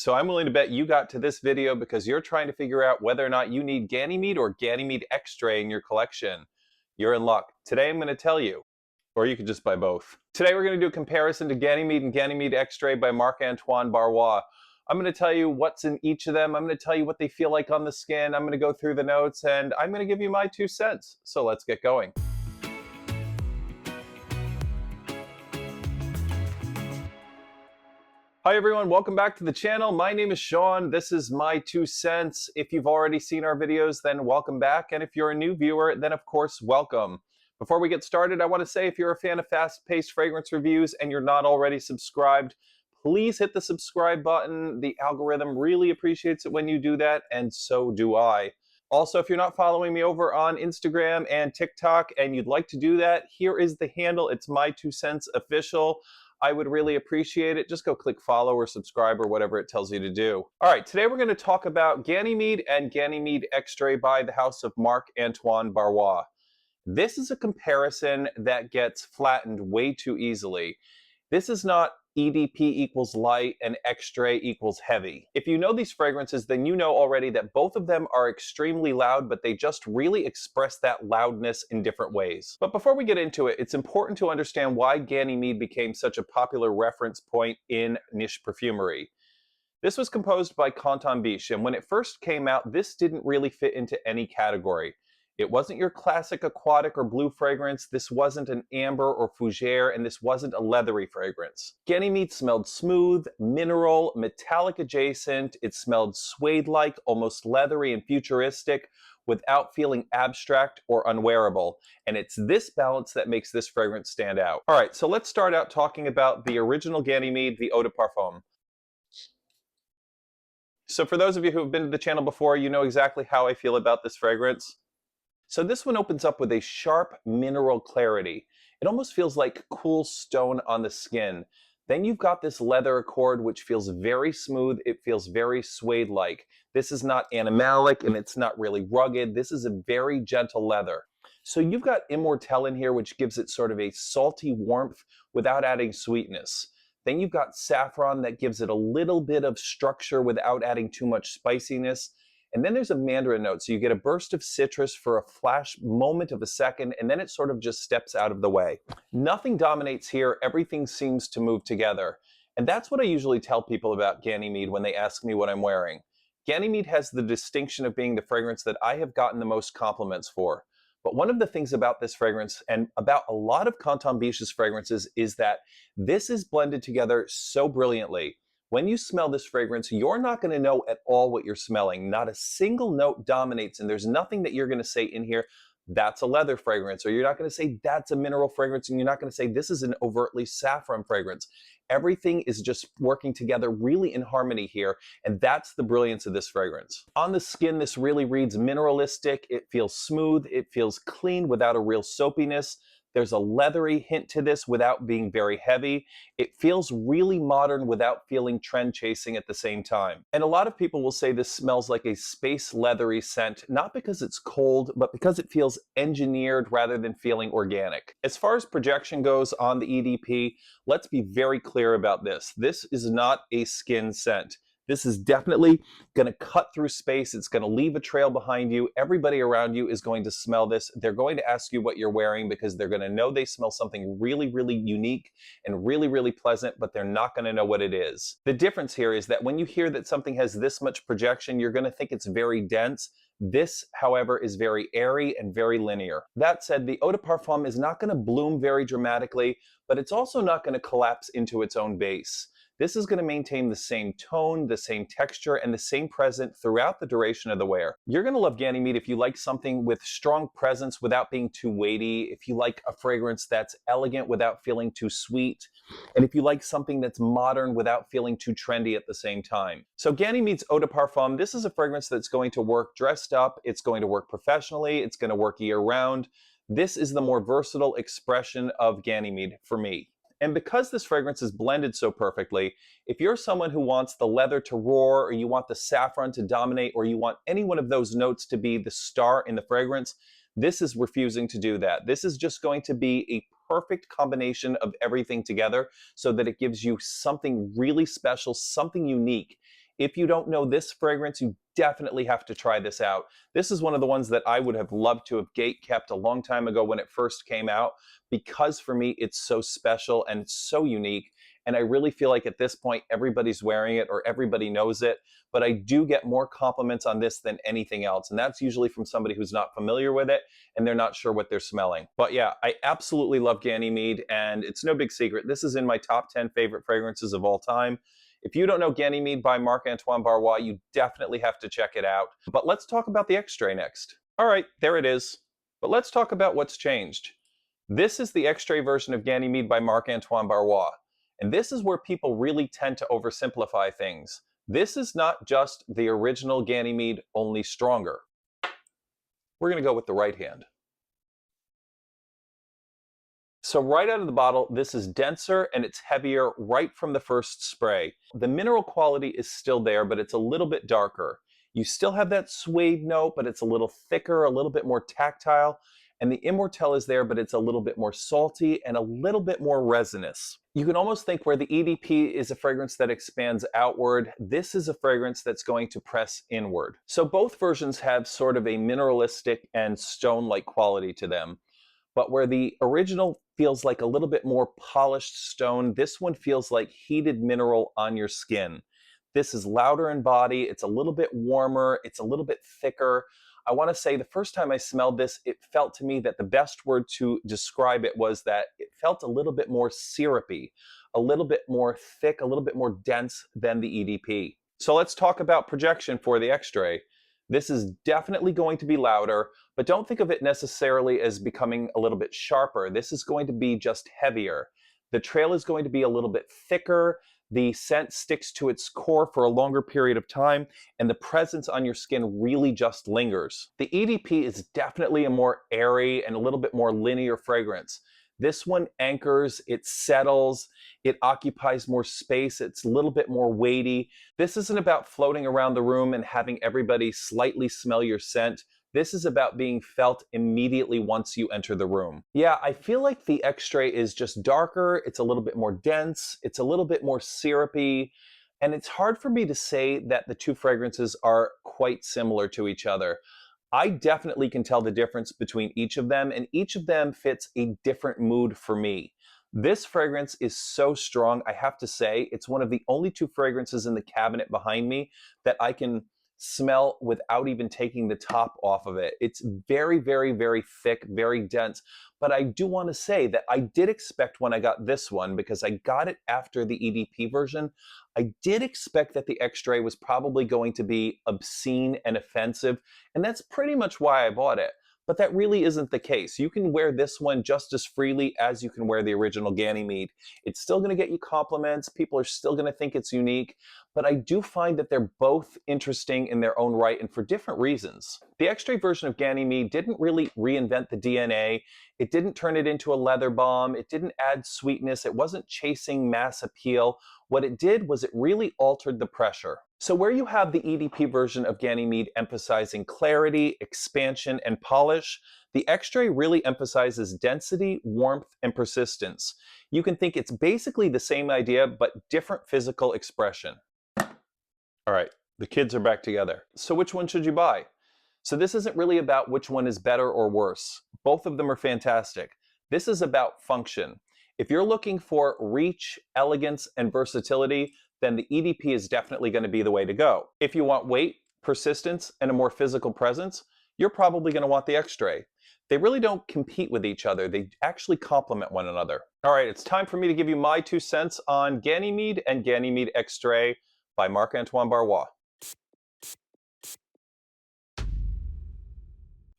So I'm willing to bet you got to this video because you're trying to figure out whether or not you need Ganymede or Ganymede Extrait in your collection. You're in luck. Today I'm going to tell you, or you could just buy both. Today we're going to do a comparison to Ganymede and Ganymede Extrait by Marc-Antoine Barrois. I'm going to tell you what's in each of them. I'm going to tell you what they feel like on the skin. I'm going to go through the notes and I'm going to give you my 2 cents. So let's get going. Hi everyone, welcome back to the channel. My name is Sean. This is my 2 cents. If you've already seen our videos, then welcome back. And if you're a new viewer, then of course, welcome. Before we get started, I want to say if you're a fan of fast-paced fragrance reviews and you're not already subscribed, please hit the subscribe button. The algorithm really appreciates it when you do that, and so do I. Also, if you're not following me over on Instagram and TikTok and you'd like to do that, here is the handle. It's my 2 cents official. I would really appreciate it. Just go click follow or subscribe or whatever it tells you to do. All right, today we're going to talk about Ganymede and Ganymede Extrait by the house of Marc-Antoine Barrois. This is a comparison that gets flattened way too easily. This is not EDP equals light and Extrait equals heavy. If you know these fragrances, then you know already that both of them are extremely loud, but they just really express that loudness in different ways. But before we get into it, it's important to understand why Ganymede became such a popular reference point in niche perfumery. This was composed by Canton Biche, and when it first came out, this didn't really fit into any category. It wasn't your classic aquatic or blue fragrance, this wasn't an amber or fougere, and this wasn't a leathery fragrance. Ganymede smelled smooth, mineral, metallic adjacent, it smelled suede-like, almost leathery and futuristic, without feeling abstract or unwearable. And it's this balance that makes this fragrance stand out. All right, so let's start out talking about the original Ganymede, the Eau de Parfum. So for those of you who have been to the channel before, you know exactly how I feel about this fragrance. So this one opens up with a sharp mineral clarity. It almost feels like cool stone on the skin. Then you've got this leather accord which feels very smooth, it feels very suede-like. This is not animalic and it's not really rugged, this is a very gentle leather. So you've got immortelle in here which gives it sort of a salty warmth without adding sweetness. Then you've got saffron that gives it a little bit of structure without adding too much spiciness. And then there's a mandarin note, so you get a burst of citrus for a flash moment of a second, and then it sort of just steps out of the way. Nothing dominates here, everything seems to move together. And that's what I usually tell people about Ganymede when they ask me what I'm wearing. Ganymede has the distinction of being the fragrance that I have gotten the most compliments for. But one of the things about this fragrance, and about a lot of Canton Biche's fragrances, is that this is blended together so brilliantly. When you smell this fragrance, you're not going to know at all what you're smelling. Not a single note dominates, and there's nothing that you're going to say in here, that's a leather fragrance, or you're not going to say that's a mineral fragrance, and you're not going to say this is an overtly saffron fragrance. Everything is just working together really in harmony here, and that's the brilliance of this fragrance. On the skin, this really reads mineralistic. It feels smooth. It feels clean without a real soapiness. There's a leathery hint to this without being very heavy. It feels really modern without feeling trend chasing at the same time. And a lot of people will say this smells like a space leathery scent, not because it's cold, but because it feels engineered rather than feeling organic. As far as projection goes on the EDP, let's be very clear about this. This is not a skin scent. This is definitely going to cut through space. It's going to leave a trail behind you. Everybody around you is going to smell this. They're going to ask you what you're wearing because they're going to know they smell something really, really unique and really, really pleasant, but they're not going to know what it is. The difference here is that when you hear that something has this much projection, you're going to think it's very dense. This, however, is very airy and very linear. That said, the Eau de Parfum is not going to bloom very dramatically, but it's also not going to collapse into its own base. This is going to maintain the same tone, the same texture, and the same presence throughout the duration of the wear. You're going to love Ganymede if you like something with strong presence without being too weighty, if you like a fragrance that's elegant without feeling too sweet, and if you like something that's modern without feeling too trendy at the same time. So Ganymede's Eau de Parfum, this is a fragrance that's going to work dressed up, it's going to work professionally, it's going to work year-round. This is the more versatile expression of Ganymede for me. And because this fragrance is blended so perfectly, if you're someone who wants the leather to roar, or you want the saffron to dominate, or you want any one of those notes to be the star in the fragrance, this is refusing to do that. This is just going to be a perfect combination of everything together so that it gives you something really special, something unique. If you don't know this fragrance, you definitely have to try this out. This is one of the ones that I would have loved to have gate kept a long time ago when it first came out, because for me, it's so special and it's so unique. And I really feel like at this point, everybody's wearing it or everybody knows it. But I do get more compliments on this than anything else. And that's usually from somebody who's not familiar with it and they're not sure what they're smelling. But yeah, I absolutely love Ganymede, and it's no big secret. This is in my top 10 favorite fragrances of all time. If you don't know Ganymede by Marc-Antoine Barrois, you definitely have to check it out. But let's talk about the Extrait next. All right, there it is. But let's talk about what's changed. This is the Extrait version of Ganymede by Marc-Antoine Barrois. And this is where people really tend to oversimplify things. This is not just the original Ganymede, only stronger. We're going to go with the right hand. So right out of the bottle, this is denser and it's heavier right from the first spray. The mineral quality is still there, but it's a little bit darker. You still have that suede note, but it's a little thicker, a little bit more tactile. And the Immortelle is there, but it's a little bit more salty and a little bit more resinous. You can almost think where the EDP is a fragrance that expands outward, this is a fragrance that's going to press inward. So both versions have sort of a mineralistic and stone-like quality to them. But where the original feels like a little bit more polished stone, this one feels like heated mineral on your skin. This is louder in body, it's a little bit warmer, it's a little bit thicker. I want to say the first time I smelled this, it felt to me that the best word to describe it was that it felt a little bit more syrupy, a little bit more thick, a little bit more dense than the EDP. So let's talk about projection for the Extrait. This is definitely going to be louder, but don't think of it necessarily as becoming a little bit sharper. This is going to be just heavier. The trail is going to be a little bit thicker. The scent sticks to its core for a longer period of time, and the presence on your skin really just lingers. The EDP is definitely a more airy and a little bit more linear fragrance. This one anchors, it settles, it occupies more space, it's a little bit more weighty. This isn't about floating around the room and having everybody slightly smell your scent. This is about being felt immediately once you enter the room. Yeah, I feel like the Extrait is just darker, it's a little bit more dense, it's a little bit more syrupy, and it's hard for me to say that the two fragrances are quite similar to each other. I definitely can tell the difference between each of them, and each of them fits a different mood for me. This fragrance is so strong, I have to say, it's one of the only two fragrances in the cabinet behind me that I can smell without even taking the top off of it. It's very, very, very thick, very dense. But I do want to say that I did expect when I got this one, because I got it after the EDP version, I did expect that the Extrait was probably going to be obscene and offensive, and that's pretty much why I bought it. But that really isn't the case. You can wear this one just as freely as you can wear the original Ganymede. It's still going to get you compliments. People are still going to think it's unique. But I do find that they're both interesting in their own right and for different reasons. The Extrait version of Ganymede didn't really reinvent the DNA. It didn't turn it into a leather bomb. It didn't add sweetness. It wasn't chasing mass appeal. What it did was it really altered the pressure. So where you have the EDP version of Ganymede emphasizing clarity, expansion, and polish, the Extrait really emphasizes density, warmth, and persistence. You can think it's basically the same idea, but different physical expression. All right, the kids are back together. So which one should you buy? So this isn't really about which one is better or worse. Both of them are fantastic. This is about function. If you're looking for reach, elegance, and versatility, then the EDP is definitely going to be the way to go. If you want weight, persistence, and a more physical presence, you're probably going to want the Extrait. They really don't compete with each other. They actually complement one another. All right, it's time for me to give you my 2 cents on Ganymede and Ganymede Extrait by Marc-Antoine Barrois.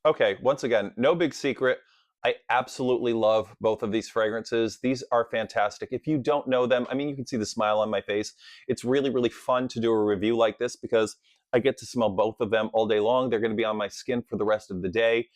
Okay, once again, no big secret. I absolutely love both of these fragrances. These are fantastic. If you don't know them, I mean, you can see the smile on my face. It's really, really fun to do a review like this because I get to smell both of them all day long. They're going to be on my skin for the rest of the day.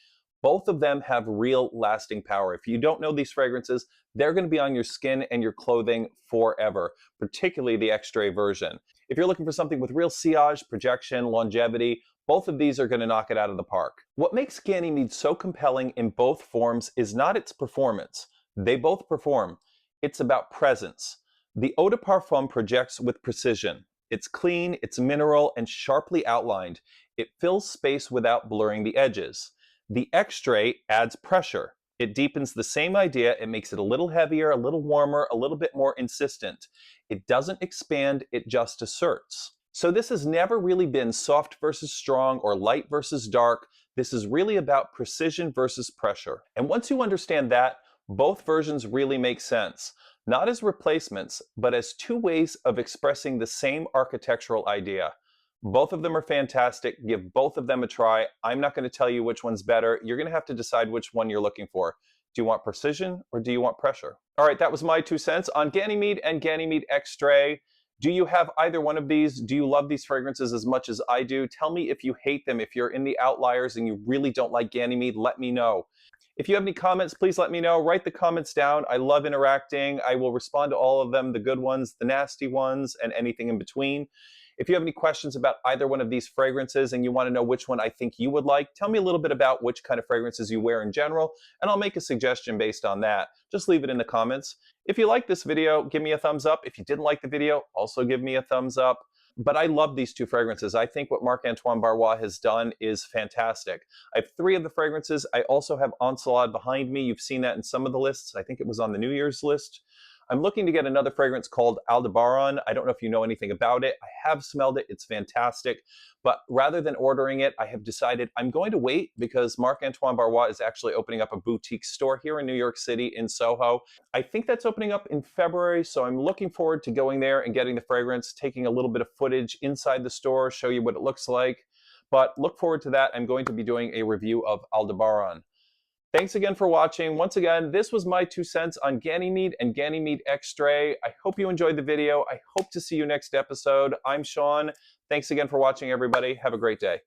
Both of them have real lasting power. If you don't know these fragrances, they're going to be on your skin and your clothing forever, particularly the Extrait version. If you're looking for something with real sillage, projection, longevity, both of these are going to knock it out of the park. What makes Ganymede so compelling in both forms is not its performance. They both perform. It's about presence. The eau de parfum projects with precision. It's clean, it's mineral, and sharply outlined. It fills space without blurring the edges. The Extrait adds pressure. It deepens the same idea. It makes it a little heavier, a little warmer, a little bit more insistent. It doesn't expand, it just asserts. So this has never really been soft versus strong or light versus dark. This is really about precision versus pressure. And once you understand that, both versions really make sense. Not as replacements, but as two ways of expressing the same architectural idea. Both of them are fantastic. Give both of them a try. I'm not going to tell you which one's better. You're going to have to decide which one you're looking for. Do you want precision or do you want pressure? All right, that was my 2 cents on Ganymede and Ganymede Extrait. Do you have either one of these? Do you love these fragrances as much as I do? Tell me if you hate them. If you're in the outliers and you really don't like Ganymede, let me know. If you have any comments, please let me know. Write the comments down. I love interacting. I will respond to all of them, the good ones, the nasty ones, and anything in between. If you have any questions about either one of these fragrances and you want to know which one I think you would like, tell me a little bit about which kind of fragrances you wear in general, and I'll make a suggestion based on that. Just leave it in the comments. If you like this video, give me a thumbs up. If you didn't like the video, also give me a thumbs up. But I love these two fragrances. I think what Marc-Antoine Barrois has done is fantastic. I have 3 of the fragrances. I also have Encelade behind me. You've seen that in some of the lists. I think it was on the New Year's list. I'm looking to get another fragrance called Aldebaran. I don't know if you know anything about it. I have smelled it. It's fantastic. But rather than ordering it, I have decided I'm going to wait because Marc-Antoine Barrois is actually opening up a boutique store here in New York City in Soho. I think that's opening up in February, so I'm looking forward to going there and getting the fragrance, taking a little bit of footage inside the store, show you what it looks like. But look forward to that. I'm going to be doing a review of Aldebaran. Thanks again for watching. Once again, this was my 2 cents on Ganymede and Ganymede Extrait. I hope you enjoyed the video. I hope to see you next episode. I'm Sean. Thanks again for watching, everybody. Have a great day.